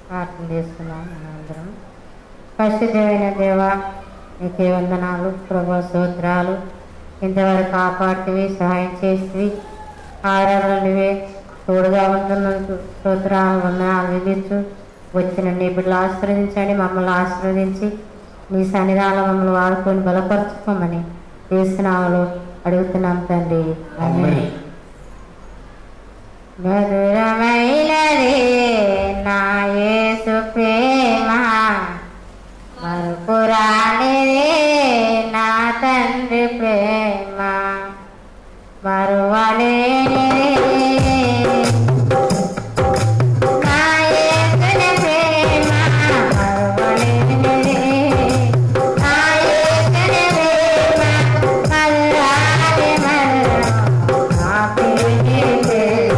ప్రార్థన చేస్తున్నాం మనందరం. పరిశుద్ధమైన దేవ, నీకే వందనాలు ప్రభా, స్తోత్రాలు. ఇంతవరకు కాపాడుతవి, సహాయం చేసి ఆరాధన నువ్వే తోడుగా ఉంటున్నందుకు స్తోత్రాలు, వందనాలు విధించు. వచ్చిన నీ బిడ్డలు ఆశీర్వదించండి, మమ్మల్ని ఆశీర్వదించి నీ సన్నిధానంలో మమ్మల్ని వాడుకొని బలపరచుకోమని చేస్తున్నాలో అడుగుతున్నాం తండ్రి. మధురమైనది నా యేసు ప్రేమ, మరుపురానిది నా తండ్రి ప్రేమ, మరువలేనిది నా యేసుని ప్రేమ, మరువలేనిది నా యేసుని ప్రేమ, మధురాని మధురం నా ప్రియుని ప్రేమ.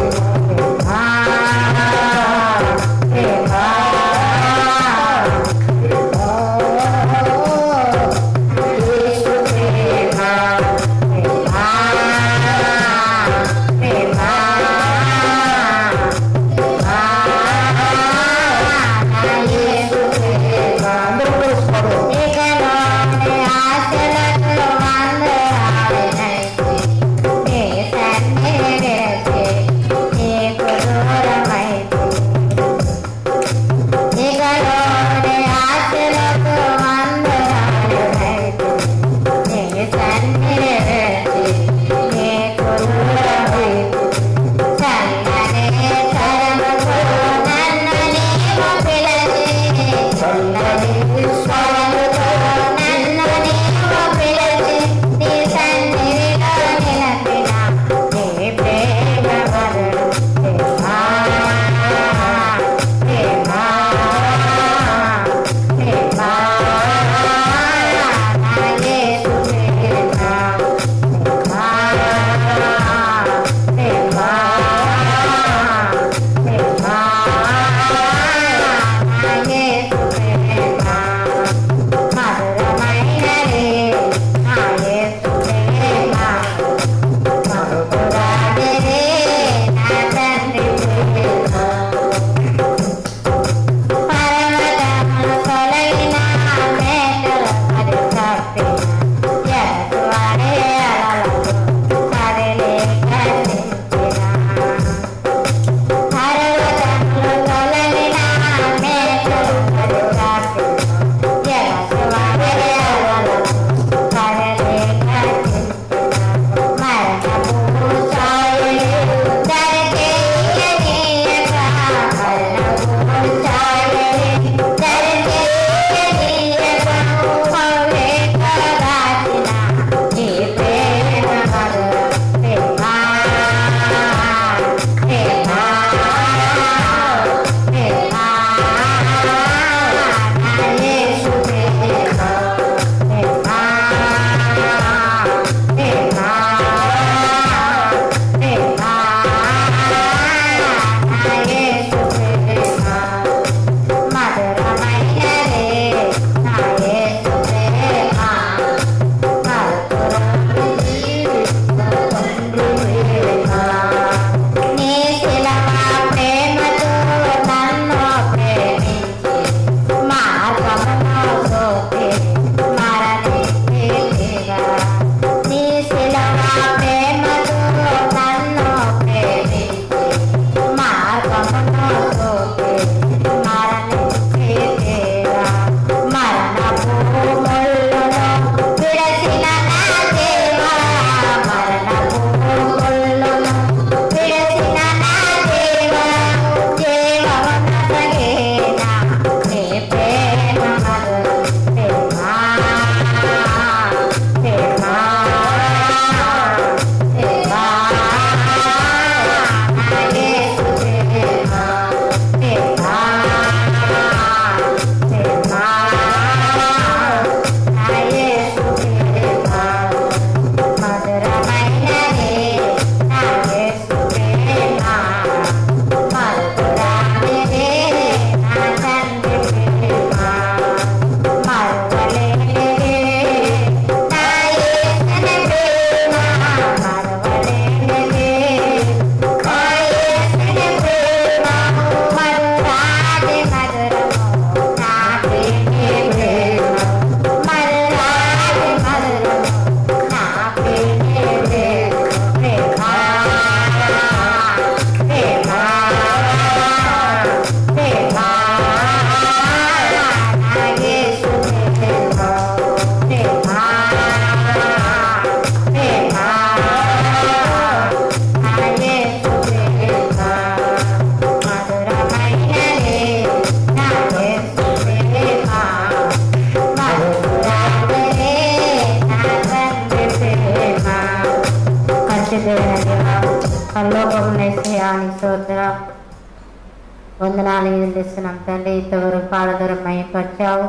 చెల్లిస్తున్నాం తండ్రి. ఇంతవరకు పాడదూరం మయపరిచావు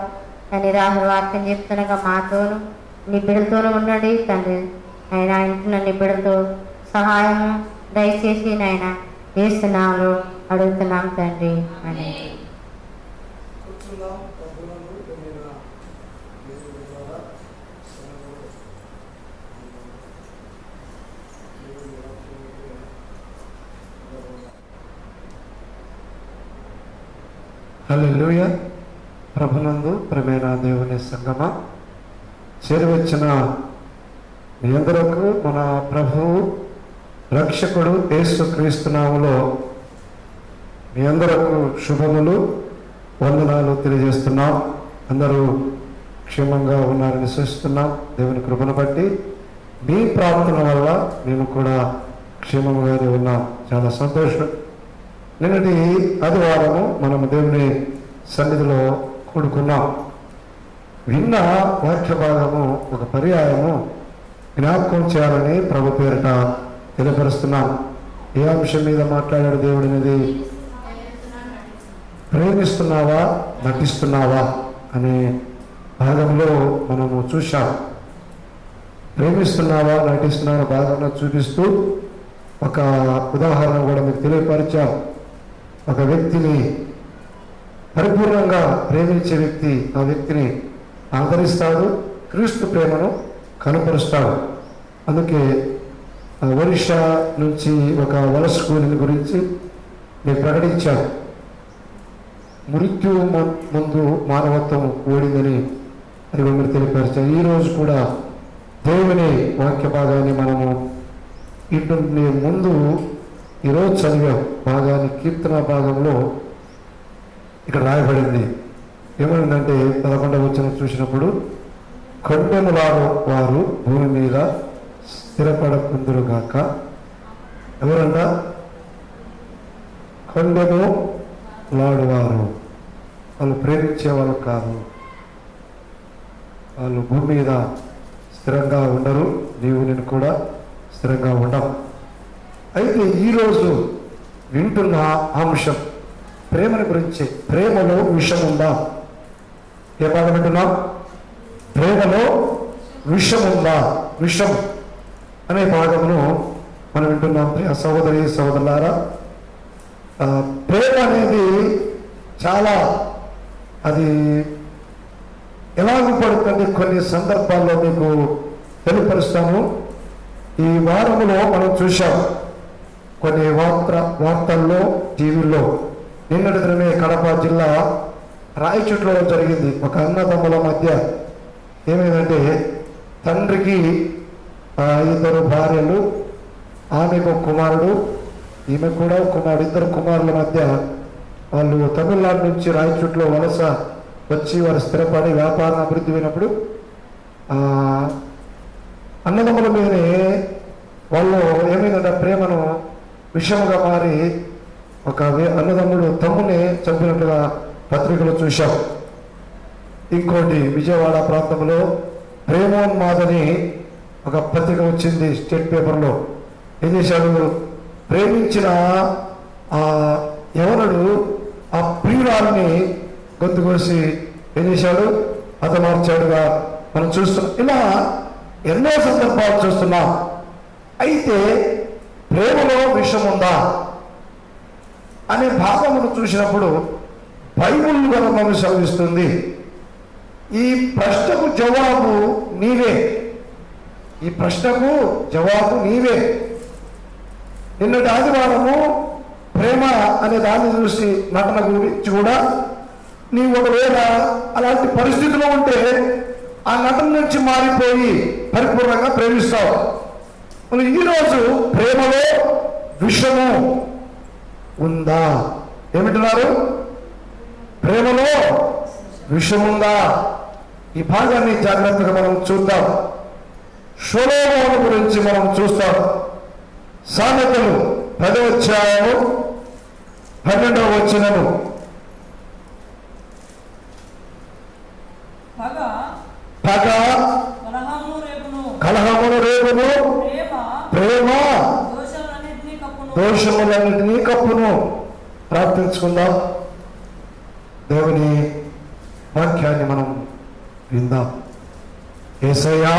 తండ్రి. రాహుల వాక్యం చెప్తుండగా మాతోను నీ బిడ్డలతోనూ ఉండండి తండ్రి. ఆయన ఇంట్లో నీ బిడ్డలతో సహాయము దయచేసి నాయన చేస్తున్నాము అడుగుతున్నాం తండ్రి అని. హల్లెలూయా. ప్రభునందు ప్రియమైన దేవుని సంగమా, చేరివచ్చిన మీ అందరకు మన ప్రభువు రక్షకుడు యేసుక్రీస్తు నామములో మీ అందరకు శుభములు వందనాలు తెలియజేస్తున్నాం. అందరూ క్షేమంగా ఉన్నారని విశ్వసిస్తున్నాం. దేవుని కృపను బట్టి మీ ప్రార్థన వల్ల మేము కూడా క్షేమంగానే ఉన్నాం. చాలా సంతోషం. నిన్నటి ఆదివారము మనము దేవుని సన్నిధిలో కూడుకున్నాం. విన్న వాక్య భాగము ఒక పర్యాయము జ్ఞాపకం చేయాలని ప్రభు పేరిట తెలియపరుస్తున్నాం. ఏ అంశం మీద మాట్లాడాడు దేవుడినిది? ప్రేమిస్తున్నావా నటిస్తున్నావా అనే భాగంలో మనము చూశాం. ప్రేమిస్తున్నావా నటిస్తున్నావా భాగంలో చూపిస్తూ ఒక ఉదాహరణ కూడా మీకు తెలియపరిచాం. ఒక వ్యక్తిని పరిపూర్ణంగా ప్రేమించే వ్యక్తి ఆ వ్యక్తిని ఆదరిస్తాడు, క్రీస్తు ప్రేమను కనపరుస్తాడు. అందుకే ఒరిస్సా నుంచి ఒక వలస కూలిని గురించి నేను ప్రకటించాను. మృత్యు ముందు మానవత్వం ఓడిందని అది మీరు తెలియపరిచాను. ఈరోజు కూడా దేవుని వాక్య భాగాన్ని మనము ఇంటి ముందు ఈరోజు చదివాం భాగాన్ని. కీర్తన భాగంలో ఇక్కడ రాయబడింది. ఏమైందంటే 11వ వచనం చూసినప్పుడు, కొండెములాడు వారు భూమి మీద స్థిరపడకుందురుగాక. ఎవరంట? కొండెము లాడువారు. వాళ్ళు ప్రేమించేవాళ్ళు కాదు. వాళ్ళు భూమి మీద స్థిరంగా ఉండరు. నీవు నేను కూడా స్థిరంగా ఉండవు. అయితే ఈరోజు వింటున్న అంశం ప్రేమను గురించి. ప్రేమలో విషం ఉందా? ఏ భాగం వింటున్నాం? ప్రేమలో విషం ఉందా? విషం అనే భాగంలో మనం వింటున్నాం. సహోదరి సహోదరులారా, ప్రేమ అనేది చాలా అది ఎలాగ పడుతుంది కొన్ని సందర్భాల్లో మీకు తెలియపరుస్తాను. ఈ వారంలో మనం చూసాం కొన్ని వార్తల్లో టీవీల్లో. నిన్నటి దినమే కడప జిల్లా రాయచోట్లో జరిగింది. ఒక అన్నదమ్ముల మధ్య ఏమైందంటే, తండ్రికి 2 భార్యలు, ఆమెకు కుమారుడు, ఈమె కూడా కుమారుడు, 2 కుమారుల మధ్య వాళ్ళు తమిళనాడు నుంచి రాయచోట్లో వలస వచ్చి వారు స్థిరపడి వ్యాపారం అభివృద్ధి అయినప్పుడు అన్నదమ్ముల మీదనే వాళ్ళు ఏమైందంటే ప్రేమను విషముగా మారి ఒక అన్నదమ్ముడు తమ్ముని చంపినట్టుగా పత్రికలు చూశాం. ఇంకోటి విజయవాడ ప్రాంతంలో ప్రేమోన్మాదని ఒక పత్రిక వచ్చింది స్టేట్ పేపర్లో. ఏం చేశాడు? ప్రేమించిన ఆ యవనుడు ఆ ప్రియురాల్ని గొంతు కోసి ఏం చేశాడు? హతమార్చాడుగా మనం చూస్తున్నాం. ఇలా ఎన్నో సందర్భాలు చూస్తున్నాం. అయితే ప్రేమలో విషం ఉందా అనే భాగమును చూసినప్పుడు బైబిల్ గ్రంథం సెలవిస్తుంది. ఈ ప్రశ్నకు జవాబు నీవే. ఈ ప్రశ్నకు జవాబు నీవే. నిన్నటి ఆదివారము ప్రేమ అనే దాన్ని చూసి నటన గురించి కూడా నీవు ఒకవేళ అలాంటి పరిస్థితిలో ఉంటే ఆ నటన నుంచి మారిపోయి పరిపూర్ణంగా ప్రేమిస్తావు. ఈరోజు ప్రేమలో విషము ఉందా? ఏమిటన్నారు? ప్రేమలో విషముందా? ఈ భాగాన్ని జాగ్రత్తగా మనం చూద్దాం. సొలొమోను గురించి మనం చూస్తాం. సామెతలు 10వ అధ్యాయము 12వ వచనము. పగ కలహమును రేపును, ప్రేమ దోషములన్నింటినీ కప్పును. ప్రార్థించుకుందాం. దేవుని వాక్యాన్ని మనం విందాం. యేసయ్యా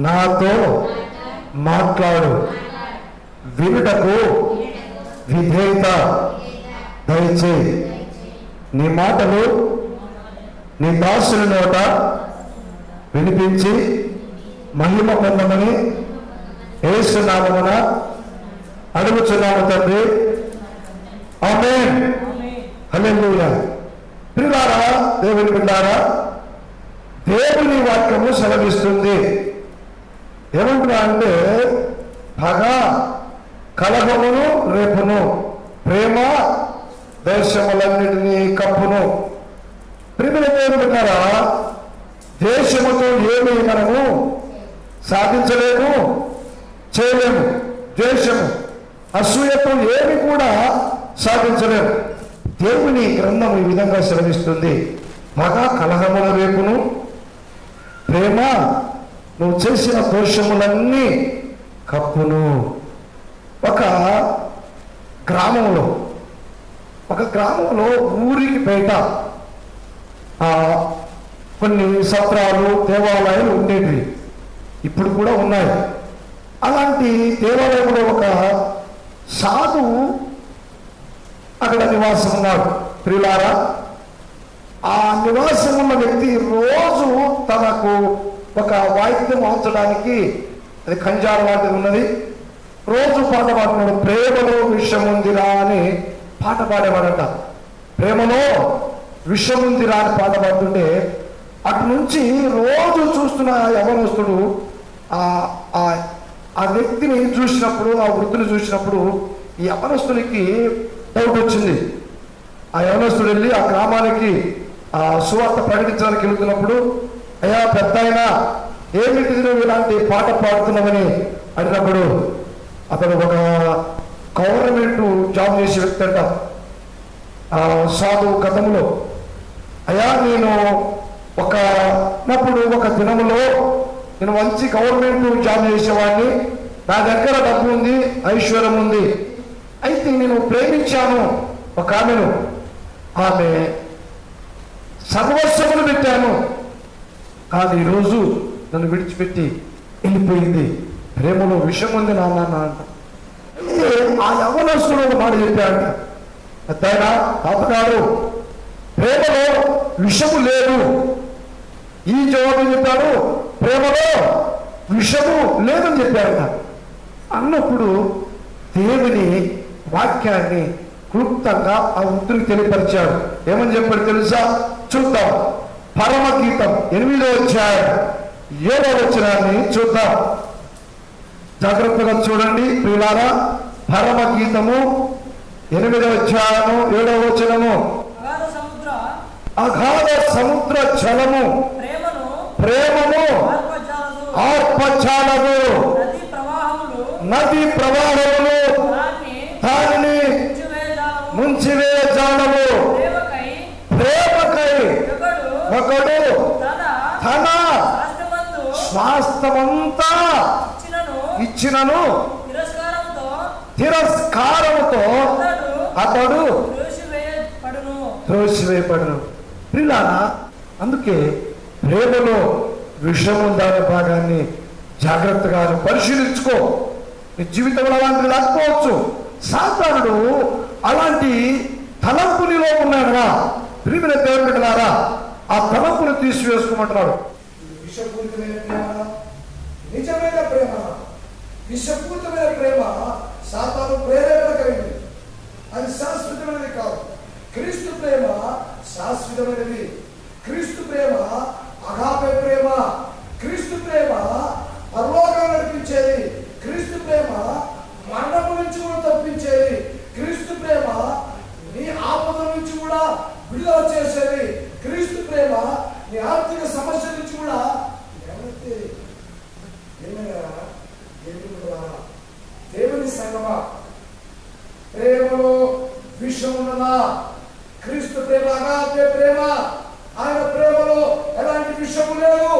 నాతో మాట్లాడు, వినుటకు విధేయత దయచేయి. నీ మాటలు నీ దాసుని నోట వినిపించి మహిమ పొందమని యేసు నామమున అడుగుచున్నాము తండ్రి. ఆమేన్. హల్లెలూయా. ప్రియులారా, దేవుని బిడ్డారా, దేవుని వాక్యము సెలవిస్తుంది. ఏమంటున్నా అంటే పగ కలహమును రేపును, ప్రేమ దేశములన్నిటినీ కప్పును. ప్రియమైన దేవుని బిడ్డారా, దేశముతో ఏమి మనము సాధించలేము, చేయలేము. ద్వేషము అసూయతో ఏమి కూడా సాధించలేము. దేవుని గ్రంథం ఈ విధంగా సెలవిస్తుంది. పగ కలహముల రేపును, ప్రేమ నువ్వు చేసిన దోషములన్నీ కప్పును. ఒక గ్రామంలో ఊరికి బయట కొన్ని సత్రాలు, దేవాలయాలు ఉండేవి. ఇప్పుడు కూడా ఉన్నాయి. అలాంటి దేవాలయంలో ఒక సాధువు అక్కడ నివాసం ఉన్నాడు. ప్రియులారా, ఆ నివాసం ఉన్న వ్యక్తి రోజు తనకు ఒక వాయిద్యం వాయించడానికి, అది కంజారు లాంటిది ఉన్నది, రోజు పాట పాడుతున్నాడు. ప్రేమలో విషం ఉందిరా అని పాట పాడేవాడట. ప్రేమలో విషం ఉందిరా అని పాట పాడుతుంటే అటు నుంచి రోజు చూస్తున్న యవనస్తుడు ఆ వ్యక్తిని చూసినప్పుడు, ఆ వృద్ధుని చూసినప్పుడు ఈ యవనస్తునికి డౌట్ వచ్చింది. ఆ యవనస్తుడు వెళ్ళి ఆ గ్రామానికి ఆ సువార్త ప్రకటించడానికి వెళ్తున్నప్పుడు, అయ్యా పెద్ద అయినా ఏమిటి నువ్వు ఇలాంటి పాట పాడుతున్నామని అడిగినప్పుడు, అతను ఒక గవర్నమెంట్ జాబ్ చేసే వ్యక్తి అంట. సాధువు గతంలో, అయ్యా నేను ఒక దినములో నేను మంచి గవర్నమెంట్ జాబ్ చేసేవాడిని, నా దగ్గర డబ్బు ఉంది, ఐశ్వర్యం ఉంది. అయితే నేను ప్రేమించాను ఒక ఆమెను, ఆమె సర్వస్వములు పెట్టాను, కానీ ఈరోజు నన్ను విడిచిపెట్టి వెళ్ళిపోయింది. ప్రేమలో విషం ఉంది నాన్న అంట. అయితే ఆ యవనస్తుడు ఒక మాట చెప్పాడు, పెద్దాయన తాతగారు ప్రేమలో విషము లేదు. ఈ జవాబు చెప్పాడు, ప్రేమలో విషము లేదని చెప్పాడు. అన్నప్పుడు దేవుని వాక్యాన్ని క్లుప్తంగా ఆ వృద్ధునికి తెలియపరిచాడు. ఏమని చెప్పాడు తెలుసా? చూద్దాం. పరమగీతం 8వ అధ్యాయం 7వ వచనాన్ని చూద్దాం. జాగ్రత్తగా చూడండి ప్రియులారా. పరమగీతము 8వ అధ్యాయము 7వ వచనము. అగాధ సముద్ర జలము ప్రేమను ఆర్పచాలము, నది ప్రవాహములు దానిని ముంచివేయజాలము. ప్రేమకై ఒకడు తన స్వాస్థ్యమంతా ఇచ్చినను తిరస్కారముతో అతడు త్రోసివేయబడును. ప్రియులారా, అందుకే ప్రేమలో విషం ఉందనే భాగాన్ని జాగ్రత్తగా పరిశీలించుకో. నీ జీవితంలో అలాంటివి రాకపోవచ్చు. సాతానుడు అలాంటి తలంపునిలో ఉన్నాడురా. ప్రియమైన దేవుని బిడ్డలారా, ఆ తలంపును తీసివేసుకోమంటున్నాడు. విషపూరితమైన ప్రేమ, నిజమైన ప్రేమ, విషపూరితమైన ప్రేమ సాతాను ప్రేరేపణ కలిగింది. అది శాశ్వతమైనది కాదు. క్రీస్తు ప్రేమ శాశ్వతమైనది. క్రీస్తు ప్రేమ అగాపే ప్రేమ. క్రీస్తు ప్రేమ పరలోకం నడిపించేది. క్రీస్తు ప్రేమ మరణం నుంచి కూడా తప్పించేది. క్రీస్తు ప్రేమ నీ ఆపద నుంచి కూడా విడుదల చేసేది. క్రీస్తు ప్రేమ నీ ఆర్థిక సమస్య నుంచి కూడా దేవుని సంగమా, ప్రేమలో విషం ఉన్నదా? క్రీస్తు ప్రేమ అగాపే ప్రేమ. ఆయన ప్రేమలో ఎలాంటి విషము లేదు.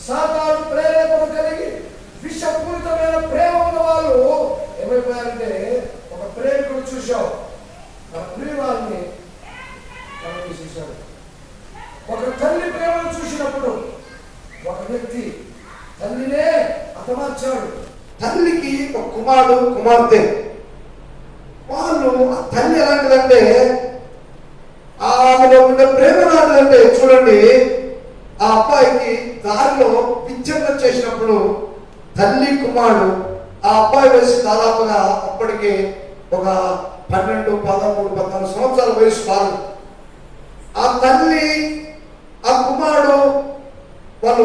సాతాను ప్రేరేపణ కలిగి విషపూరితమైన ప్రేమ ఉన్న వాళ్ళు ఏమైపోయారంటే, ఒక ప్రేమికుడు చూశావు, ఆ ప్రియురాల్ని ఒక కుమారుడు కుమార్తె. వాళ్ళు ఆ తల్లి ఎలాంటిదంటే ఆమెలో ఉండే ప్రేమ లాంటిదంటే చూడండి, ఆ అబ్బాయికి దారిలో పిచ్చర్లు చేసినప్పుడు తల్లి కుమారుడు, ఆ అబ్బాయి వయసు దాదాపుగా అప్పటికి ఒక 12, 13, 14 సంవత్సరాల వయసు కాదు. ఆ తల్లి ఆ కుమారుడు వాళ్ళు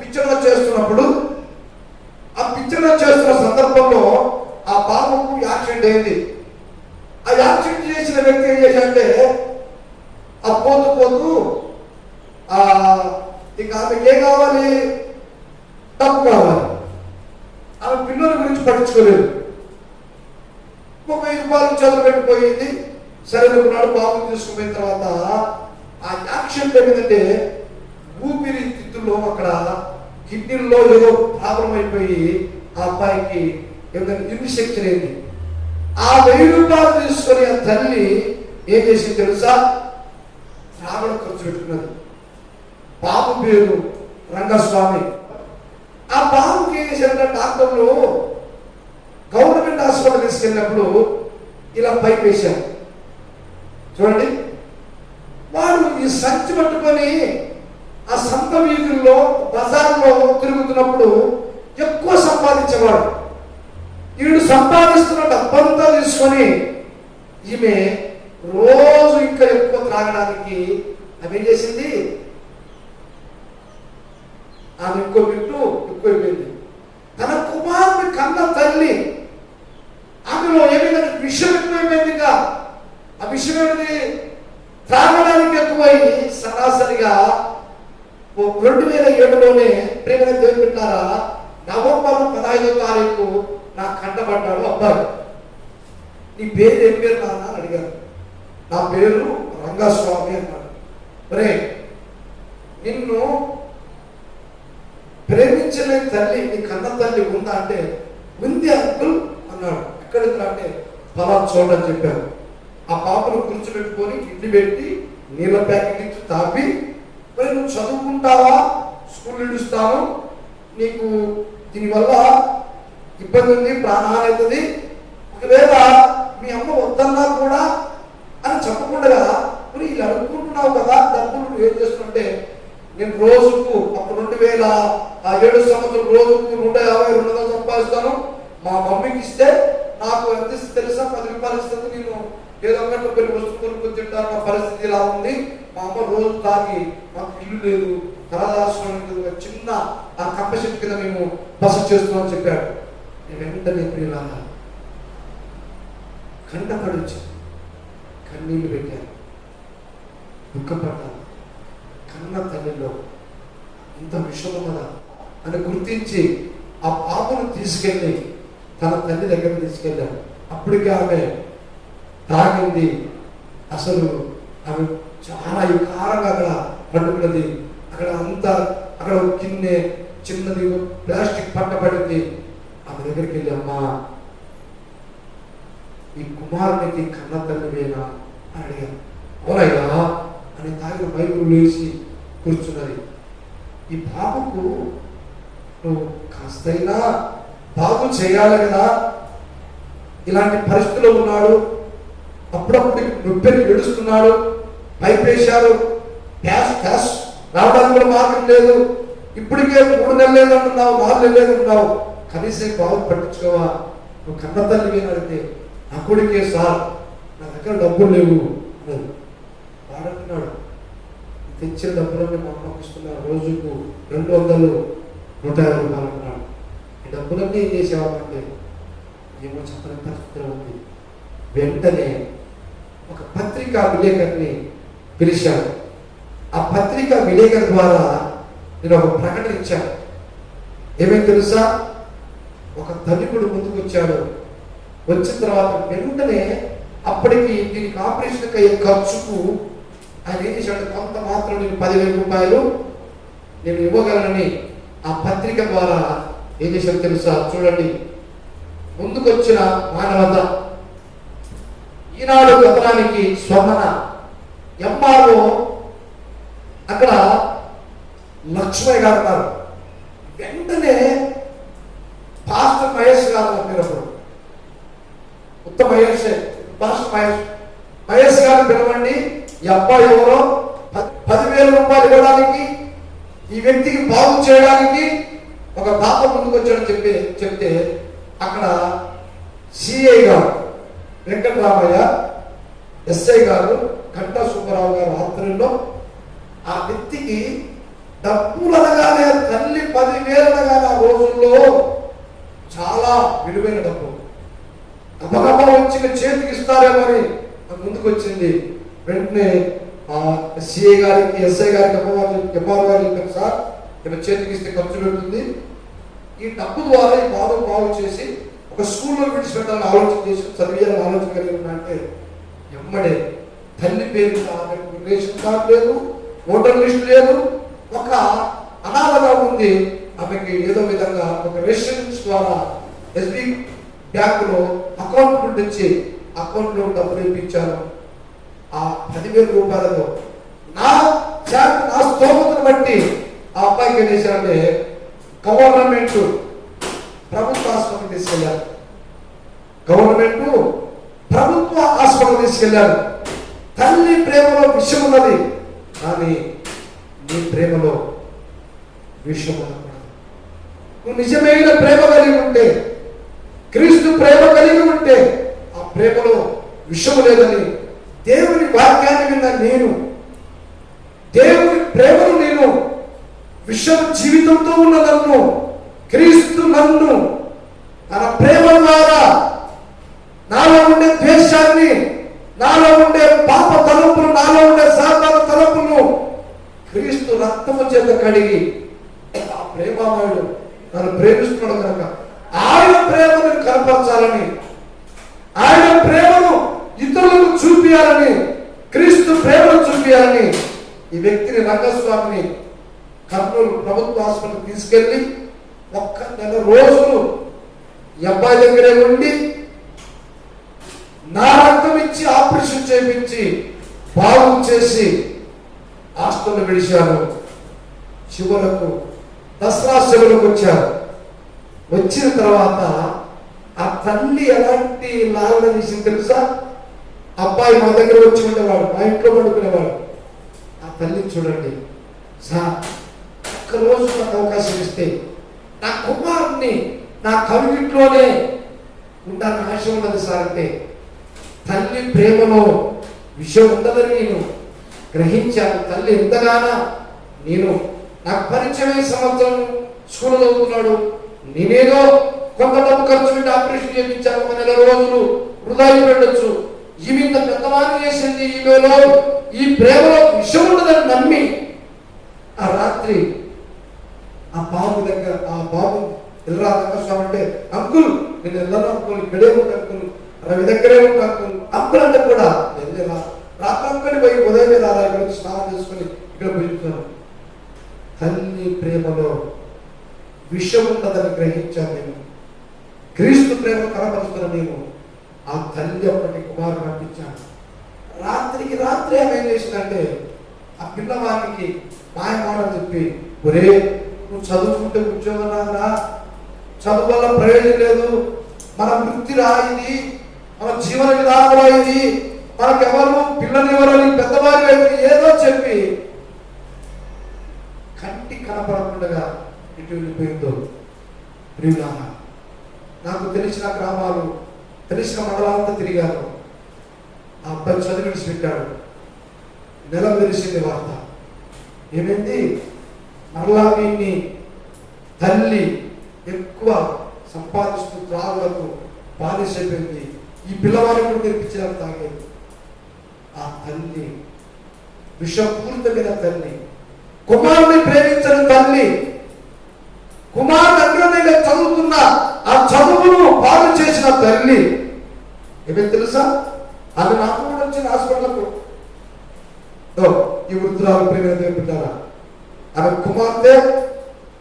పిచ్చర్లు చేస్తున్నప్పుడు, ఆ పిచ్చర్లు చేస్తున్న సందర్భంలో ఆ బాబుకు యాక్సిడెంట్ అయింది. ఆ యాక్సిడెంట్ చేసిన వ్యక్తి ఏం చేశాడంటే ఆ పోతూ పోతూ ఇక ఆమెకి ఏం కావాలి, డబ్బు కావాలి. ఆమె పిల్లల గురించి పట్టించుకోలేదు. 30 రూపాయలు చేతులు పెట్టిపోయింది. సరే అనుకున్నాడు. బాబుని తీసుకుపోయిన తర్వాత ఆ యాక్సిడెంట్ ఏమిటంటే ఊపిరితిత్తుల్లో అక్కడ కిడ్నీల్లో ఏదో ప్రాబ్లం అయిపోయి ఆ అబ్బాయికి ఏదైనా ఇన్ఫెక్షన్ అయింది. ఆ 1000 రూపాయలు తీసుకొని ఆ తల్లి ఏం చేసింది తెలుసా, త్రాగడ ఖర్చు పెట్టుకున్నది. బాబు పేరు రంగస్వామి. ఆ బాబుకి ఏం చేశారంటే డాక్టర్లు గవర్నమెంట్ హాస్పిటల్ తీసుకెళ్ళినప్పుడు ఇలా పైప్ వేశారు. చూడండి, వాడు ఈ సంచి పట్టుకొని ఆ సంత వీధుల్లో బజార్లో తిరుగుతున్నప్పుడు ఎక్కువ సంపాదించేవాడు. వీడు సంపాదిస్తున్న డబ్బంతా తీసుకొని ఈమె రోజు ఇంకా ఎక్కువ త్రాగడానికి ఆమె ఏం చేసింది, ఆమె ఇంకో బిట్టు ఎక్కువైపోయింది. తన కుమారుని కన్న తల్లి ఆమెలో ఏమైనా విషయం ఎక్కువైపోయింది. ఇంకా ఆ విషయం ఏమిటి, త్రాగడానికి ఎక్కువై సరాసరిగా 2007లోనే ప్రేమ దేవుని పెట్టారా, నవంబర్ 15వ తారీఖు నా కంటపడ్డాడు అబ్బాయి. నీ పేరు ఏం పేరు నాన్న అని అడిగారు. నా పేరు రంగస్వామి అన్నాడు. ఒరే, నిన్ను ప్రేమించలేని తల్లి నీ కన్న తల్లి ఉందా అంటే ఉంది అంకుల్ అన్నాడు. ఎక్కడుందా అంటే పలానా చోట అని చెప్పారు. ఆ పాపను కూర్చోబెట్టుకొని ఇడ్లీ పెట్టి నీళ్ళ ప్యాకెట్ ఇచ్చి తాపి, మరి నువ్వు చదువుకుంటావా, స్కూల్ ఇడుస్తాను, నీకు దీనివల్ల ఇబ్బంది ఉంది, ప్రాణహాని అవుతుంది, ఒకవేళ మీ అమ్మ వద్దన్నా కూడా అని చెప్పకుండా మరి ఇలా అనుకుంటున్నావు కదా, డబ్బులు నువ్వు ఏం చేస్తుంటే నేను రోజుకు అప్పుడు 2007 సంవత్సరం రోజుకు 150, 200 సంపాదిస్తాను. మా మమ్మీకి ఇస్తే నాకు ఎంత తెలుసా, 10 రూపాయలు ఇస్తుంది. నేను ఏదో గంట పెళ్లి వస్తువు కొనుక్కొని తింటాను. నా పరిస్థితి ఇలా ఉంది. మా అమ్మ రోజు తాగి, మాకు ఇల్లు లేదు, కళాదాశ్రమం లేదు, చిన్న ఆ కంపెషన్ కింద మేము బస చేస్తున్నామని చెప్పాడు. నేను వెంటనే ప్రియులారా కంటపడొచ్చు, కన్నీళ్ళు పెట్టాను, దుఃఖపడ్డాను. కన్న తల్లిలో ఇంత విషయం ఉన్నదా అని గుర్తించి ఆ పాపను తీసుకెళ్ళి తన తల్లి దగ్గర తీసుకెళ్ళాడు. అప్పటికే ఆమె తాగింది. అసలు ఆమె చాలా వికారంగా అక్కడ పండుకున్నది. అక్కడ అంతా అక్కడ కిన్నె చిన్నది ప్లాస్టిక్ పట్టబడింది. ఆమె దగ్గరికి వెళ్ళి, అమ్మా ఈ కుమారునికి కన్న తల్లివేనా అని అడిగాను. అవునయ్యా అని తాగిన బైబిల్ వేసి కూర్చున్నది. ఈ బాబుకు నువ్వు కాస్తైనా బాబు చేయాలి కదా, ఇలాంటి పరిస్థితుల్లో ఉన్నాడు, అప్పుడప్పుడు నొప్పిని ఏడుస్తున్నాడు, పైప్ వేశారు, గ్యాస్ రావడానికి కూడా మార్గం లేదు, ఇప్పటికే 3 నెలలు లేదంటున్నావు, 4 నెలలు లేదంటున్నావు, కనీసం బాబు పట్టించుకోవా, నువ్వు కన్న తల్లి అడిగితే నా కొడుకే సార్, నా దగ్గర డబ్బులు లేవు అన్నది. వాడంటున్నాడు, తెచ్చిన డబ్బులన్నీ మా అమ్మకి ఇస్తున్నారు, రోజుకు 200, 150 రూపాయలు అంటున్నాడు. ఈ డబ్బులన్నీ ఏం చేసేవాళ్ళంటే ఏమో చెప్పని పరిస్థితిలో ఉంది. వెంటనే ఒక పత్రికా విలేకరిని పిలిచాను. ఆ పత్రికా విలేకరి ద్వారా నేను ఒక ప్రకటన ఇచ్చాను. ఏమేమి తెలుసా, ఒక ధనికుడు ముందుకు వచ్చాడు. వచ్చిన తర్వాత వెంటనే అప్పటికి దీనికి ఆపరేషన్కి అయ్యే ఖర్చుకు ఆయన ఏం చేశాడు, కొంత మాత్రం నేను 10,000 రూపాయలు నేను ఇవ్వగలనని ఆ పత్రిక ద్వారా ఏం చేశాడు తెలుసా, చూడండి, ముందుకొచ్చిన మానవత ఈనాడు కథనానికి స్వర్ణ ఎంఆర్ఓ అక్కడ లక్ష్మయ్య గారు ఉన్నారు. వెంటనే పాస్టర్ పాస్టర్ మహేష్ గారు అన్నప్పుడు ఉత్తమ మహేష్, పాస్టర్ మహేష్ గారిని పిలవండి, ఈ అబ్బాయి ఎవరో 10,000 రూపాయలు ఇవ్వడానికి, ఈ వ్యక్తికి బాగు చేయడానికి ఒక తాత ముందుకు వచ్చాడని చెప్తే అక్కడ సిఐ గారు వెంకటరామయ్య, ఎస్ఐ గారు కంటా సుబ్బారావు గారు ఆధ్వర్యంలో ఆ వ్యక్తికి డబ్బులు అనగానే, తల్లి 10,000 అనగానే ఆ రోజుల్లో చాలా విలువైన డబ్బు. గబగబా వచ్చి చేతికి ఇస్తారేమో అని ముందుకు వచ్చింది. వెంటనే సిఐ గారికి, ఎస్ఐ గారికి, ఎంఆర్ గారు చెప్పారు, సార్ ఇలా చేతికి ఇస్తే ఖర్చు పెడుతుంది, ఈ డబ్బు ద్వారా ఈ బాగు చేసి ఒక స్కూల్లో విడిచిపెట్టాలని ఆలోచన చేసి చదివేయాలని ఆలోచన కలిగి ఉన్నట్టే ఎమ్మడే తల్లి పేరు రేషన్ కార్డు లేదు, ఓటర్ లిస్ట్ లేదు, ఒక అనాథగా ఉంది. ఆమెకి ఏదో విధంగా ఒక రెసిడెన్స్ ద్వారా ఎస్బీ బ్యాంకులో అకౌంట్ ఇచ్చి అకౌంట్లో డబ్బులు ఇప్పించాను. ఆ 10,000 రూపాయలతో నా స్తోమతను బట్టి ఆ అబ్బాయికి ఏం చేశారంటే గవర్నమెంట్ ప్రభుత్వ హాస్పిటల్ తీసుకెళ్ళారు. ప్రభుత్వ హాస్పిటల్ తీసుకెళ్ళారు. తల్లి ప్రేమలో విషం ఉన్నది, కానీ నీ ప్రేమలో విషం ఉండకూడదు. నువ్వు నిజమైన ప్రేమ కలిగి ఉంటే, క్రీస్తు ప్రేమ కలిగి ఉంటే, ఆ ప్రేమలో విషము లేదని దేవుని వాక్యాన్ని విన్న నేను, దేవుని ప్రేమను నేను, విషం జీవితంతో ఉన్న నన్ను, క్రీస్తు నన్ను తన ప్రేమ ద్వారా నాలో ఉండే ద్వేషాన్ని, నాలో ఉండే పాప తలంపులు, నాలో ఉండే సాధారణ తలంపులను క్రీస్తు రక్తము చేత కడిగి, ఆ ప్రేమామయుడు నన్ను ప్రేమిస్తున్నాడు కనుక ఆయన ప్రేమను కనపరచాలని, ఆయన ప్రేమను ఇతరులకు చూపించాలని, క్రీస్తు ప్రేమను చూపించాలని ఈ వ్యక్తిని, రంగస్వామిని కర్నూలు ప్రభుత్వ హాస్పిటల్ తీసుకెళ్లి 1 నెల రోజులు ఈ అబ్బాయి దగ్గరే ఉండి నా రక్తం ఇచ్చి ఆపరేషన్ చేయించి బాగు చేసి హాస్పిటల్ విడిచాను. శివులకు దసరా శివులకు వచ్చారు. వచ్చిన తర్వాత ఆ తల్లి ఎలాంటి లాగడ చేసింది తెలుసా? అబ్బాయి మా దగ్గర వచ్చి ఉండేవాడు, మా ఇంట్లో పడుకునేవాడు. ఆ తల్లి చూడండి, సార్ ఒక్కరోజు నాకు అవకాశం ఇస్తే నా కుమారుణ్ణి నా కవిగిట్లోనే ఉండాలని ఆశ ఉన్నది సార్ అంటే, తల్లి ప్రేమలో విషయం ఉండదని నేను గ్రహించాను. తల్లి ఎంతగానో నేను నాకు పరిచయం సంవత్సరం స్కూల్ చదువుతున్నాడు, నేనేదో కొంత డబ్బు ఖర్చు పెట్టి ఆపరేషన్ చేయించాను, 1 నెల రోజులు వృధా పెట్టచ్చు. ఈమె ఇంత పెద్దవాణి చేసింది, ఈమెలో ఈ ప్రేమలో విషయం ఉండదని నమ్మి ఆ రాత్రి ఆ బాబు దగ్గర, ఆ బాబు ఎల్లరా రంగస్వామి అంటే, అంకుల్ నేను ఎల్లరా అంకుల్, ఇక్కడే ఉంటా అంకుల్, రవి దగ్గరే ఉంటా అంకుల్, అంకుల్ అంటే కూడా వెళ్ళేలా రాత్రి అంకుని పోయి ఉదయమే రారా, ఇక్కడ స్నానం చేసుకుని ఇక్కడ పోయిస్తున్నాను. తల్లి ప్రేమలో విషం ఉండదని గ్రహించాను నేను. క్రీస్తు ప్రేమ కనపరుస్తున్న నేను ఆ తల్లి ఒకటి కుమారుడు పంపించాను. రాత్రికి రాత్రి ఆమె ఏం చేసిందంటే, ఆ పిల్లవాడికి మాయమాడని చెప్పి, ఒరే నువ్వు చదువుకుంటే ఉద్యోగం రాదా, చదువు వల్ల ప్రయోజనం లేదు, మన వృత్తి రా ఇది, మన జీవన విధానం రా ఇది, మనకెవరు పిల్లనివ్వరని పెద్దవారి వైపు ఏదో చెప్పి కంటి కనపడకుండా ఇటు వెళ్ళిపోయిందో. ప్రియులారా, నాకు తెలిసిన గ్రామాలు, తెలిసిన మండలాలంతా తిరిగాను. ఆ అబ్బాయి చదివి విడిచిపెట్టాడు. నెల తెలిసింది వార్త. ఏమైంది? మరలా వీడిని తల్లి ఎక్కువ సంపాదిస్తూ త్రాగులకు బానిసైపోయింది. ఈ పిల్లవాడిని కూడా నేర్పించారు తాగేది. ఆ తల్లి విషపూరితమైన తల్లి, కుమారుని ప్రేమించిన తల్లి, కుమారుడు అగ్రనేగా చదువుతున్న ఆ చదువును బాగు చేసిన తల్లి ఏమేమి తెలుసా? ఆమె నాకు కూడా వచ్చిన హాస్పిటల్కు ఈ వృద్ధురాలు ప్రేమ పెట్టారా? ఆమె కుమార్తె,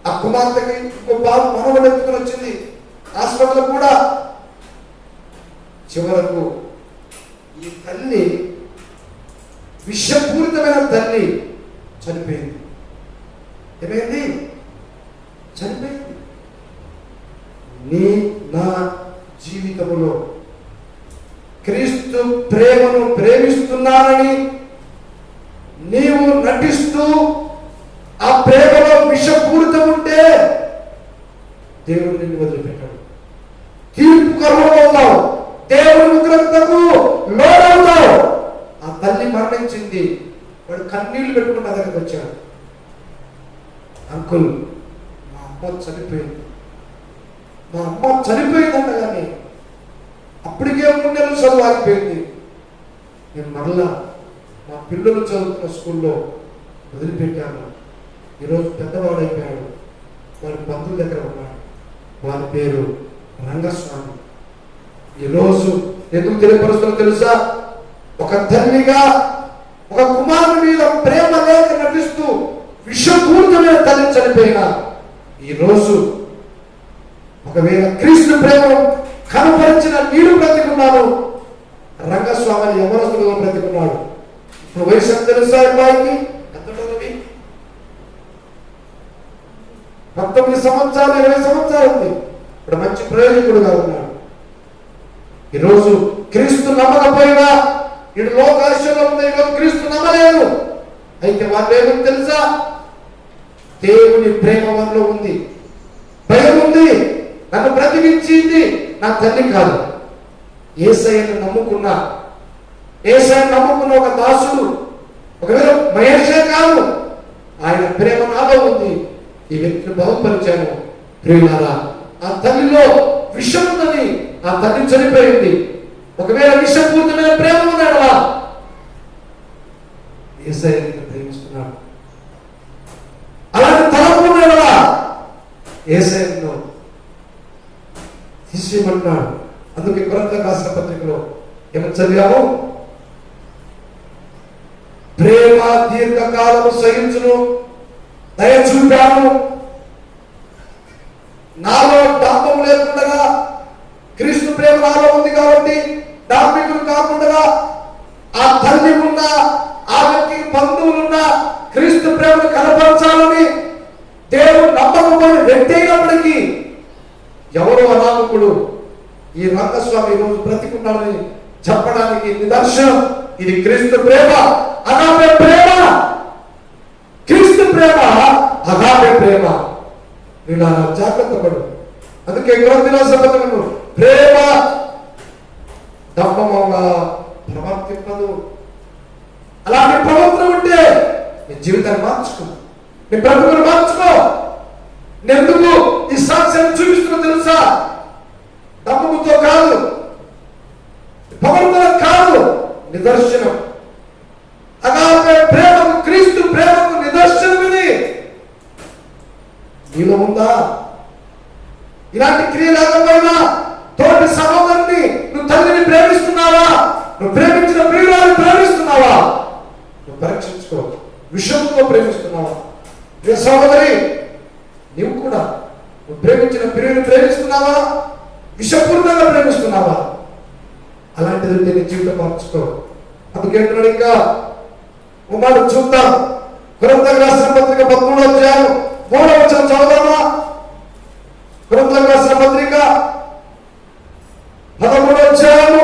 ఆ కుమార్తెకి ఇంకో బాబు మనవడు ఎత్తుకుని వచ్చింది హాస్పిటల్ కూడా. చివరకు ఈ తల్లి, విషపూరితమైన తల్లి చనిపోయింది. ఏమైంది? చనిపోయింది. నా జీవితంలో క్రీస్తు ప్రేమను ప్రేమిస్తున్నానని నీవు నటిస్తూ ఆ ప్రేమలో విషపూరితం ఉంటే దేవుడు నిన్ను వదిలిపెట్టాడు. తీర్పు కరువవుతావు, దేవుని ఉగ్రతకు లోనవుతావు. ఆ తల్లి మరణించింది, వాడు కన్నీళ్లు పెట్టుకుని నా దగ్గరకు వచ్చాడు. అంకుల్, మా అమ్మ చనిపోయింది, మా అమ్మ చనిపోయిందంట. కానీ అప్పటికే 3 నెలలు చదువు ఆగిపోయింది. నేను మరలా మా పిల్లలు చదువుతున్న స్కూల్లో వదిలిపెట్టాను. ఈరోజు పెద్దవాడైపోయాడు, వారి బంధువుల దగ్గర ఉన్నాడు. వారి పేరు రంగస్వామి. ఈరోజు ఎందుకు తెలియపరుస్తుందో తెలుసా? ఒక తల్లిగా ఒక కుమారుని మీద ప్రేమ లేక నటిస్తూ విషపూరితమైన తల్లి చనిపోయినా ఈరోజు ఒకవేళ క్రీస్తు ప్రేమను కనపరిచిన నీడు బ్రతికున్నాను, రంగస్వామిని యవనస్తులుగా బ్రతికున్నాడు. ఇప్పుడు వయసు ఎంత తెలుసా? అబ్బాయికి ఎంత ఉంటుంది? 19 సంవత్సరాలు 20 సంవత్సరాలు ఉంది. ఇప్పుడు మంచి ప్రయోజకుడుగా ఉన్నాడు. ఈరోజు క్రీస్తు నమ్మకపోయినా ఇటు లోకాశలో ఉంది, ఈరోజు క్రీస్తు నమ్మలేదు. అయితే వాళ్ళు ఏమో తెలుసా? దేవుని ప్రేమ మనలో ఉంది, భయం ఉంది. నన్ను బ్రతికించింది నా తల్లి కాదు, యేసయ్యను నమ్ముకున్నా. యేసయ్యను నమ్ముకున్న ఒక దాసుడు, ఒకవేళ మహేషే కాదు, ఆయన ప్రేమ నాలో ఉంది. ఈ వ్యక్తిని బాగుపరిచాను. ప్రియులారా, ఆ తల్లిలో విషం ఉన్నది. ఆ తల్లి చనిపోయింది. ఒకవేళ విషపూరితమైన ప్రేమ ఉన్నాడా, యేసయ్యను ప్రేమిస్తున్నాడు. అలాంటి తలంపు ఉన్నాడా, యేసయ్యను తీసేయమంటున్నాడు. అందుకే కొరింథీయులకు రాసిన పత్రికలో ఏమని చదివాము? ప్రేమ దీర్ఘకాలము సహించును, దయ చూపాను, నాలో డాంబం లేకుండా. క్రీస్తు ప్రేమ నాలో ఉంది కాబట్టి డాంబికులు కాకుండా ఆ తల్లి ఉన్న ఆ వ్యక్తికి బంధువులున్న క్రీస్తు ప్రేమను కనపరచాలని దేవుడు నమ్మకమైన వ్యక్తి అయినప్పటికీ ఎవరో అనామకుడు ఈ రంగస్వామి రోజు బ్రతికున్నాడని చెప్పడానికి నిదర్శనం ఇది క్రీస్తు ప్రేమ, అగాపే ప్రేమ. క్రీస్తు ప్రేమ అగాపే ప్రేమ. ఇలా జాగ్రత్త పడు. అందుకే కొరింథీయులకు రాసిన పత్రికలో ప్రేమ డంబముగా ప్రవర్తింపదు. అలాంటి ప్రవర్తన ఉంటే నీ జీవితాన్ని మార్చుకో, నీ బ్రతుకును మార్చుకో. ఎందుకు ఈ సాక్ష్యాన్ని చూపిస్తున్నా తెలుసా? నమ్మకంతో కాదు, ప్రవర్తన కాదు, నిదర్శనం. అగాపే ప్రేమకు, క్రీస్తు ప్రేమకు నిదర్శనం ఇది. నీలో ఉందా? ఇలాంటి క్రియలేకపోయినా తోటి సహోదరుని, నువ్వు తల్లిని ప్రేమిస్తున్నావా? నువ్వు ప్రేమించిన ప్రియురాలను ప్రేమిస్తున్నావా? నువ్వు పరీక్షించుకో. విషయంతో ప్రేమిస్తున్నావా? ప్రియ సహోదరి, నీవు కూడా నువ్వు ప్రేమించిన ప్రియుని ప్రేమిస్తున్నావా? విషపూర్ణంగా ప్రేమిస్తున్నావా? అలాంటిది ఉంటే నీ జీవితం మార్చుకో. అందుకేంటున్నాడు ఇంకా ఓ మాట చూద్దాం. కొరింథీయులకు రాసిన పత్రిక 13వ అధ్యాయం 3వ వచనం చదువుదామా? కొరింథీయులకు రాసిన పత్రిక 13వ అధ్యాయం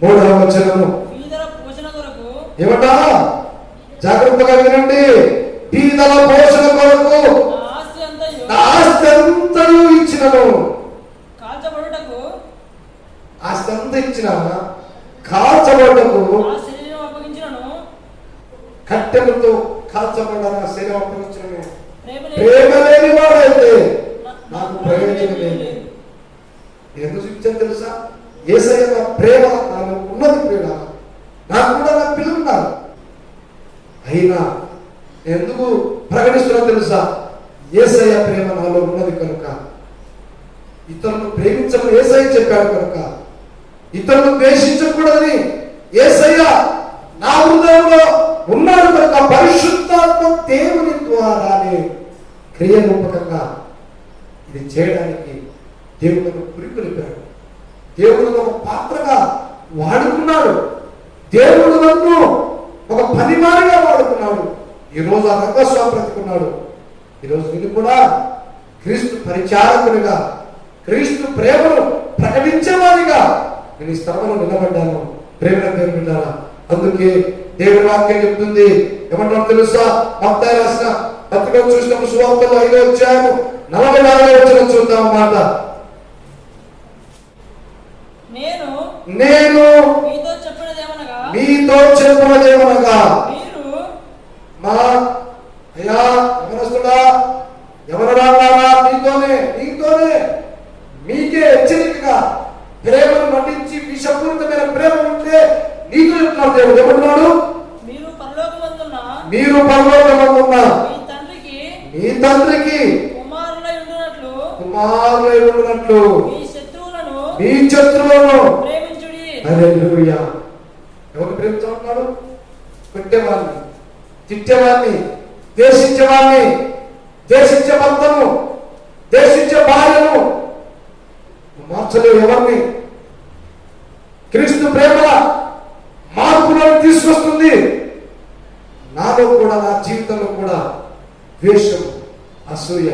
3వ వచనము ఏమన్నా? జాగ్రత్తగా వినండి. పీదల పోషణ కొరకు నా ఆస్తి అంతయు ఇచ్చినను. ఆస్తి అంతా ఇచ్చిన కాల్చబడటకు, కట్టెలతో కాల్చబడ నా శరీరం అప్పగించను. ప్రేమ లేని వాడైతే నాకు ప్రయోజనం లేదు. ఎందుకు చూపించాను తెలుసా? యేసయ్య నా ప్రేమ నాలో ఉన్నది. ప్రేమ నాకు కూడా నా పిల్లలు ఉన్నారు. అయినా ఎందుకు ప్రకటిస్తున్నా తెలుసా? యేసయ్య ప్రేమ నాలో ఉన్నది కనుక. ఇతరులను ప్రేమించమని యేసయ్య చెప్పాడు కనుక, ఇతరులను ద్వేషించకూడదని యేసయ్య నా హృదయంలో ఉన్నాడు కనుక, పరిశుద్ధాత్మ దేవుని ద్వారానే క్రియారూపకంగా ఇది చేయడానికి దేవుడు పురికొలిపాడు. దేవుడు ఒక పాత్రగా వాడుకున్నాడు. దేవుడు నన్ను ఒక పనివారిగా వాడుకున్నాడు. ఈరోజు ఆ రంగస్వామి బ్రతుకున్నాడు. ఈరోజు నేను కూడా క్రీస్తు పరిచారకునిగా క్రీస్తు ప్రేమను ప్రకటించేవాడిగా నేను ఈ స్థలంలో నిలబడ్డాను. ప్రేమ పేరు పెట్టాలా. అందుకే దేవుని వాక్యం చెప్తుంది, ఏమంటారు తెలుసా? మత్తయి రాసిన పత్రికలో చూసినప్పుడు సువార్తలో 5వ అధ్యాయము 44వ వచనం చూద్దాం మాట. నేను మీతో చెప్పినదేమనగా మా అయ్యా యవనస్తుడా, యవనరాలారా, నీతోనే మీకే హెచ్చరికగా ప్రేమను నటించి విషపూరితమైన ప్రేమ ఉంటే నీతో చెప్తున్నాడు దేవుడు. ఏమంటున్నాడు? మీరు పరలోకమందున్న మీ తండ్రికి కుమారులై ఉండునట్లు మీ శత్రువులను హల్లెలూయా. ఎవరు ప్రేమించాలన్నాడు? కొట్టేవాడిని, తిట్టేవాడిని, ద్వేషించేవాడిని, ద్వేషించే భర్తను, ద్వేషించే భార్యను మార్చలేవు ఎవరిని. క్రీస్తు ప్రేమ మార్పులను తీసుకొస్తుంది. నాలో కూడా, నా జీవితంలో కూడా ద్వేషం, అసూయ,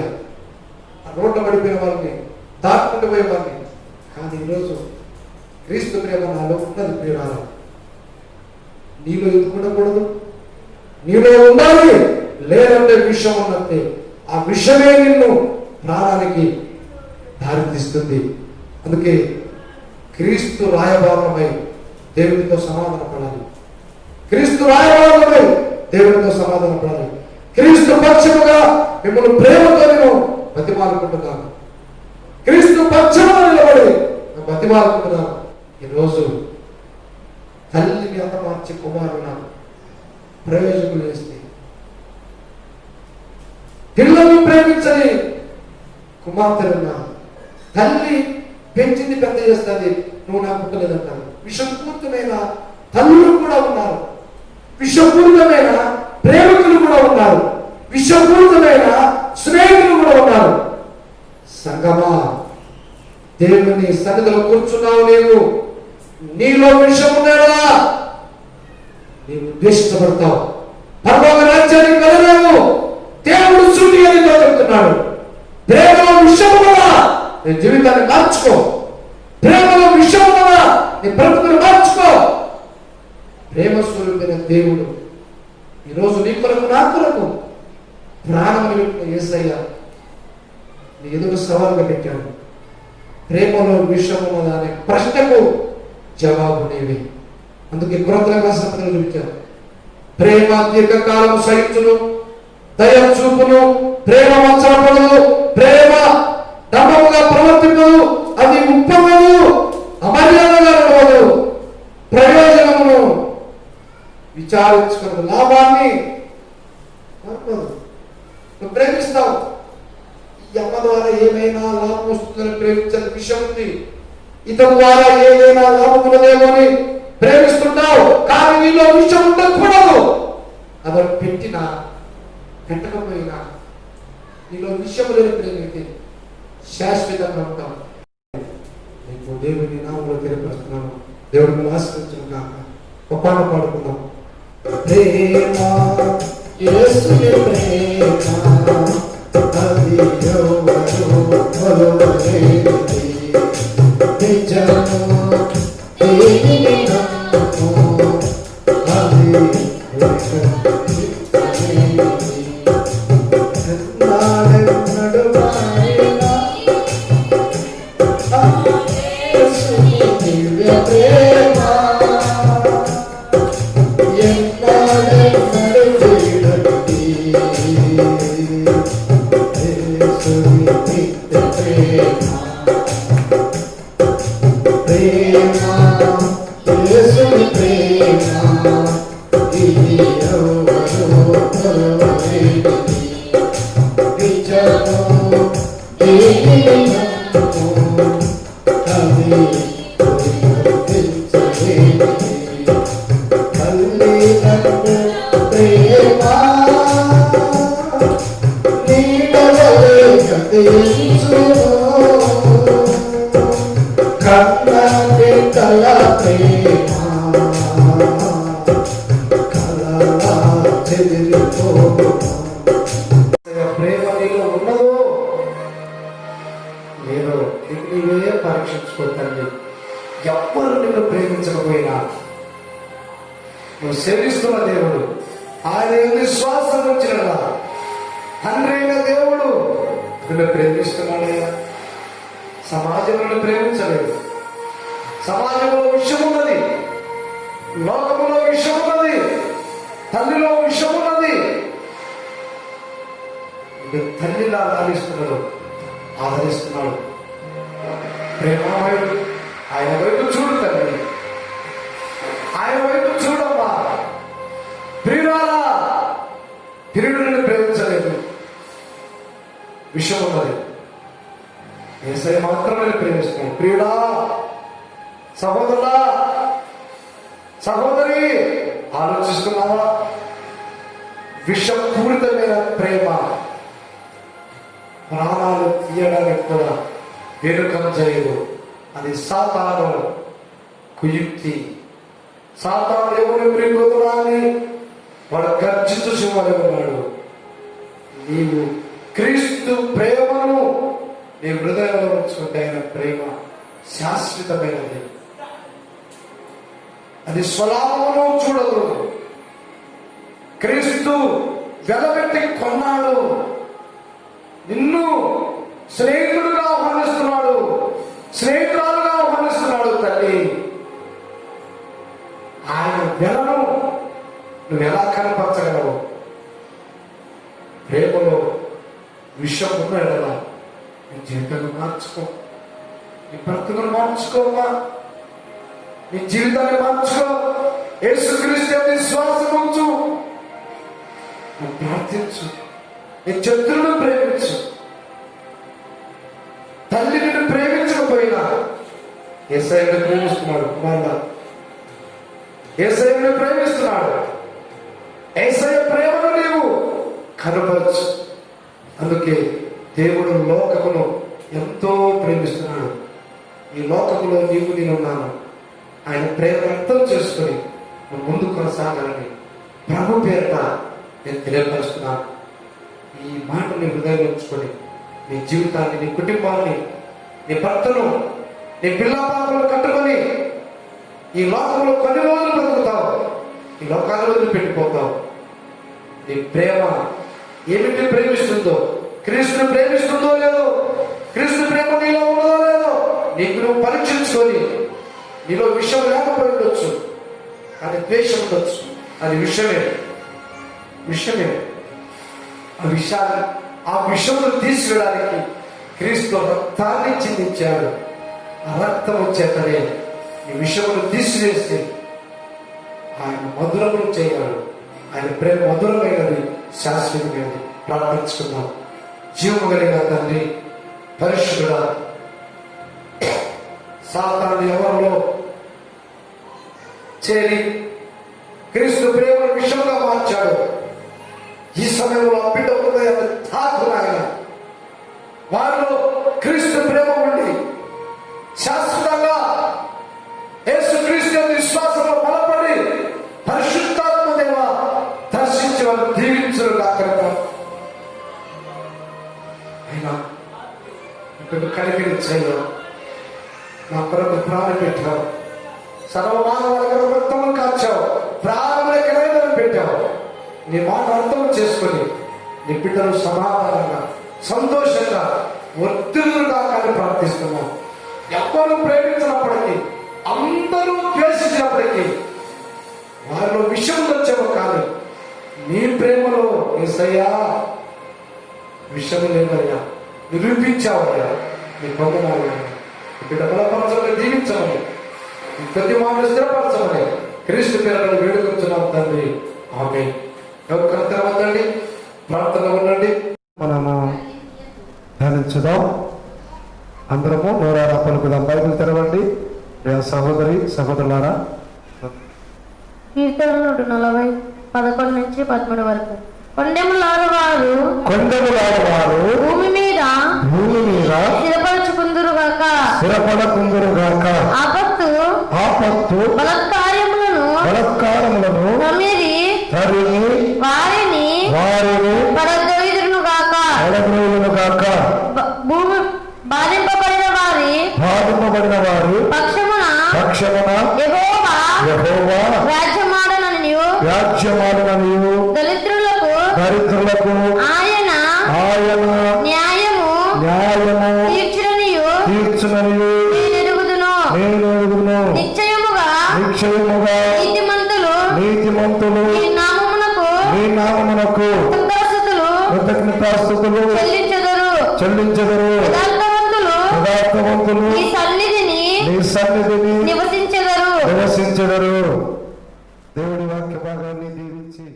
రోడ్ల పడిపోయిన వాళ్ళని, దాటుకుంటూ పోయే వాళ్ళని. కానీ ఈరోజు క్రీస్తు ప్రేమ నాలో ఉన్నది. ప్రియురాల, నీలో ఎందుకుండకూడదు? నీలో ఉండాలి. లేదంటే విషం ఉన్నట్టే. ఆ విషమే నిన్ను ప్రాణానికి దారితీస్తుంది. అందుకే క్రీస్తు రాయబారమై దేవునితో సమాధాన పడాలి. క్రీస్తు రాయబారమై దేవునితో సమాధాన పడాలి. క్రీస్తు పక్షముగా మిమ్మల్ని ప్రేమతో నేను బతిమాలుకుంటున్నాను. క్రీస్తు పక్షముగా నిలబడి బతిమాలుకుంటున్నాను. ఈరోజు తల్లిని హతమార్చి కుమారున ప్రయోజకులు వేస్తే, పిల్లల్ని ప్రేమించని కుమార్తెలున్నా తల్లి పెంచింది పెద్ద చేస్తుంది, నువ్వు నాకు పుట్టలేదంటారు. విషపూరితమైన తల్లులు కూడా ఉన్నారు, విషపూరితమైన ప్రేమికులు కూడా ఉన్నారు, విషపూరితమైన స్నేహితులు కూడా ఉన్నారు. సంగమా, దేవుని సన్నిధిలో కూర్చున్నావు నీవు, నీలో విషం ఉన్నాడా? నీవు ద్వేషించబడతావు, పరలోక రాజ్యానికి వెళ్ళలేవు. దేవుడు సూటిగా నీతో చెప్తున్నాడు, ప్రేమలో విషము కదా, నీ జీవితాన్ని మార్చుకో. ప్రేమలో విషము కదా, నీ బ్రతుకుని మార్చుకో. ప్రేమ స్వరూపైన దేవుడు ఈరోజు నీ కొరకు, నా కొరకు ప్రాణం పెట్టిన యేసయ్య నీ ఎదురు సవాలుగా పెట్టాడు. ప్రేమలో విషము కదా అనే ప్రశ్నకు జవాబు నీవే. అందుకే కొరతగా రాసిన పత్రికలో చూపించారు, ప్రేమ దీర్ఘకాలం సహించును, దయ చూపును, ప్రేమ మచ్చరపడదు, ప్రేమ డంబముగా ప్రవర్తింపదు, అది ఉప్పగదు, అమర్యాదగా నడవదు, ప్రయోజనమును విచారించుకున్న లాభాన్ని నువ్వు ప్రేమిస్తావు. ఈ అమ్మ ద్వారా ఏమైనా లాభం వస్తుందని ప్రేమించని విషయం ఉంది. ఇతని ద్వారా ఏదైనా లాభం ఉన్నదేమో అని ప్రేమిస్తుంటావు. కానీ నీలో విషయం ఉండకూడదు. అతను పెట్టినా పెట్టకపోయినా నీలో విషయం లేని ప్రేమైతే శాశ్వతంగా ఉంటాం. నీకు దేవుని నామములో తెలియపరుస్తున్నాను. దేవుడు మిమ్మల్ని ఆశీర్వదించును గాక. ఒక పాట పాడుకుందాం. ప్రేమ యేసుని ప్రేమ అది ఎవరు కొలవలేనిది, నిజము దేనిని నమ్ము అది ప్రేమ నీలో ఉన్నదో లేదో నీకు నువ్వు సేవిస్తున్న దేవుడు, ఆయన విశ్వాసం వచ్చిన తండ్రి అయిన దేవుడు నిన్ను ప్రేమిస్తున్నాడయ్యా. సమాజంలో ప్రేమించలేదు. సమాజంలో విషయం ఉన్నది, లోకములో విషయం ఉన్నది, తల్లిలో విషయం ఉన్నది. తల్లిలా ఆదరిస్తున్నాడు, ఆదరిస్తున్నాడు. ప్రేమామయుడు. ఆయన వైపు చూడు తల్లి, ఆయన వైపు చూడమ్మా. ప్రియురాలా, ప్రియుడిని ప్రేమించలేదు, విషయం ఉన్నది. యేసయ్య మాత్రమే ప్రేమిస్తున్నాడు. ప్రియుడా, సహోదరులా, సహోదరి, ఆలోచిస్తున్నావా? విషపూరితమైన ప్రేమ ప్రాణాలు తీయడానికి కూడా వెనుకం చేయదు. అది సాతాను కుయుక్తి. సాతాను ఎవరు మృంగుతున్నా అని వాడు గర్జించు సింహం ఉన్నాడు. నీవు క్రీస్తు ప్రేమను నీ హృదయంలో ఉంచుకుంటే ఆయన ప్రేమ శాశ్వతమైనది. అది స్వలాభమును చూడదు. క్రీస్తు వెలబెట్టి కొన్నాడు. నిన్ను స్నేహితుడుగా ఆహ్వానిస్తున్నాడు, స్నేహితురాలుగా ఆహ్వానిస్తున్నాడు. తల్లి, ఆయన వెలను నువ్వు ఎలా కనపరచగలవు? ప్రేమలో విషయం ఉన్నాడలా నీ జీవితాన్ని మార్చుకో, నీ బ్రతుకును మార్చుకోమ్మా, నీ జీవితాన్ని మార్చుకో. యేసుక్రీస్తు విశ్వాసం ఉంచు, నువ్వు ప్రార్థించు, నీ శత్రువును ప్రేమించు. తల్లి నిన్ను ప్రేమించకపోయినా యేసయ్యను ప్రేమిస్తున్నాడు. కుమారుడా, యేసయ్యను ప్రేమిస్తున్నాడు. యేసయ్య ప్రేమను నీవు కనపరచు. అందుకే దేవుడు లోకమును ఎంతో ప్రేమిస్తున్నాడు. ఈ లోకములో నీవు నేనున్నాను. ఆయన ప్రేమ అర్థం చేసుకుని నువ్వు ముందు కొనసాగాలని ప్రభు పేరిట నేను తెలియపరుస్తున్నాను. ఈ మాటని హృదయంలో ఉంచుకొని నీ జీవితాన్ని, నీ కుటుంబాన్ని, నీ భర్తను, నీ పిల్ల పాపలను కట్టుకొని ఈ లోకంలో కొన్ని రోజులు బ్రతుకుతావు, ఈ లోకాన్ని వదిలిపెట్టిపోతావు. నీ ప్రేమ ఏమిటి ప్రేమిస్తుందో, క్రీస్తుని ప్రేమిస్తుందో లేదో, క్రీస్తు ప్రేమ నీలో ఉన్నదో లేదో నీకు నువ్వు పరీక్షించుకొని. నీలో విషయం లేకపోయి ఉండొచ్చు, కానీ ద్వేషం ఉండొచ్చు. అది విషయమే. ఆ విషయమును తీసివేయడానికి క్రీస్తు రక్తాన్ని చిందించాడు. ఆ రక్తం చేతనే ఈ విషయమును తీసివేసి ఆయన మధురములు చేయగలడు. ఆయన ప్రేమ మధురమైనది, శాశ్వతమైనది. ప్రార్థించుకున్నాం. జీవము కలిగిన తండ్రి, పరిశుద్ధుడా, సాతాను ఎవరిలో చేరి క్రీస్తు ప్రేమను విషయంగా మార్చాడు. ఈ సమయంలో ఆ బిడ్డ హృదయాన్ని తాకునాయన. వారిలో క్రీస్తు ప్రేమ ఉండి శాశ్వతంగా యేసుక్రీస్తు విశ్వాసంలో బలపడి పరిశుద్ధాత్మ దేవ దర్శించి వారు దీవించరు కాక. అయినా ఇప్పుడు కనిపించాను, నా కొరకు ప్రాణం పెట్టావు, సర్వమానవాళ్ళ రక్తము కాచావు, ప్రాణములకి నైవేద్యం పెట్టావు. నీ మాట అర్థం చేసుకొని నీ బిడ్డలు సమాధానంగా, సంతోషంగా, ఒత్తిడిగా కానీ ప్రార్థిస్తున్నావు. ఎవరు ప్రేమించినప్పటికీ, అందరూ ద్వేషించినప్పటికీ వారిలో విషయం వచ్చేవో కానీ నీ ప్రేమలో యేసయ్యా విషయం లేదయ్యా, నిరూపించావయ్యా. నీ పొందనాలు బిడ్డ బలపరచమని, దీవించమని, ప్రతి మాటలు స్థిరపరచమని క్రీస్తు పేరును వేడుకొచ్చున్నాం తండ్రి. ఆమేన్. ఎవరికైనా వద్దండి, ప్రార్థన ఉండండి. మనము ధ్యానించుదాం. అందరము నోరారా పలుకుదాం. బైబిల్ తెరవండి సహోదరి సహోదరులారా. కీర్తనలు 40:11 నుంచి 13 వరకు. కొండెములారు వారు భూమి మీద స్థిరపరచుకుందురుగాక. ఆపత్తు బలత్కారములను తరిమి వారిని పడద్రోయుదురుగాక. భూమి బాధింపబడిన వారి పక్షమున యెహోవా రాజ్యమాడనని మారుననియు దరిద్రులకు దరిద్రులకు ఆయన న్యాయము తీర్చుననియు తీర్చుననియు నేను ఎరుగుదును. నిశ్చయముగా నీతిమంతులు నీ నామమునకు కృతజ్ఞతాస్తుతులు చెల్లించెదరు. యథార్థవంతులు నీ సన్నిధిని నివసించెదరు. నివసించెదరు. దేవుడి వాక్య భాగాన్ని దీవించి